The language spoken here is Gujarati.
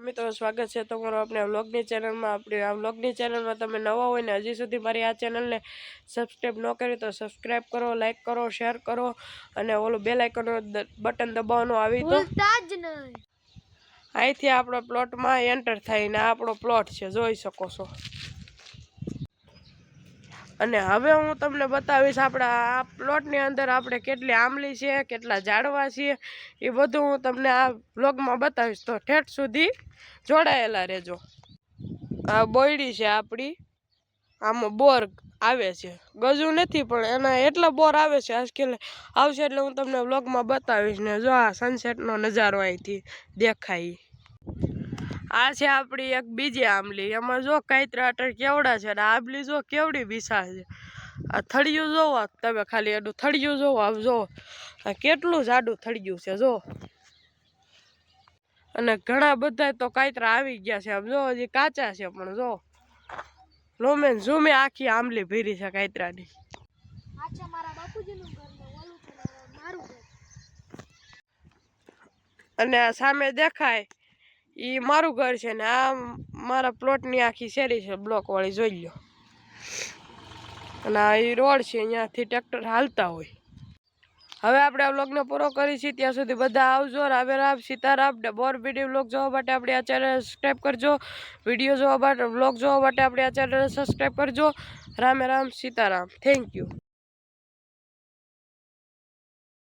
મિત્રો સ્વાગત છે તમારું આપણે વ્લોગની ચેનલમાં। આપણી આ વ્લોગની ચેનલમાં તમે નવા હોય ને હજી સુધી મારી આ ચેનલને સબસ્ક્રાઈબ ન કરી તો સબસ્ક્રાઈબ કરો, લાઈક કરો, શેર કરો અને ઓલું બેલ આઇકનનું બટન દબાવવાનું આવી તો અહીંથી આપણો પ્લોટમાં એન્ટર થઈને આપણો પ્લોટ છે, જોઈ શકો છો। અને હવે હું તમને બતાવીશ આપણા આ પ્લોટની અંદર આપણે કેટલી આંબલી છે, કેટલા ઝાડવા છે, એ બધું હું તમને આ વ્લોગમાં બતાવીશ, તો ઠેઠ સુધી જોડાયેલા રહેજો। આ બોયડી છે આપણી, આમાં બોર આવે છે, ગજુ નથી પણ એના એટલા બોર આવે છે, આજકાલ આવશે એટલે હું તમને વ્લોગમાં બતાવીશ ને। જો આ સનસેટનો નજારો અહીંથી દેખાય। આ છે આપણી એક બીજી આંબલી, એમાં જો કાંતરા અટક કેવડા છે અને આંબલી જો કેવડી વિશાળ છે। આ થળિયું જોવો તમે, ખાલી એનું થળિયું જોવો, આમ જો કેટલું જાડું થળિયું છે જો। અને ઘણા બધા તો કાંતરા આવી ગયા છે, આમ જો હજી કાચા છે પણ જો લોમેન ઝૂમે આખી આંબલી ભરી છે કાંતરાની। અને આ સામે દેખાય ઈ મારું ઘર છે ને આ મારા પ્લોટની આખી શેરી છે બ્લોક વાળી, જોઈ લો। અને આ ઈ રોડ છે, અહીંયાથી ટ્રેક્ટર હાલતા હોય। હવે આપણે આ વ્લોગને પૂરો કરીશું, ત્યાં સુધી બધા આવજો। રામે રામ, સીતારામ ને બોર વિડીયો વ્લોગ જોવા માટે આપણી આ ચેનલ સબસ્ક્રાઈબ કરજો। વિડીયો જોવા માટે, વ્લોગ જોવા માટે આપણી આ ચેનલ સબસ્ક્રાઈબ કરજો। રામે રામ, સીતારામ, થેન્ક યુ।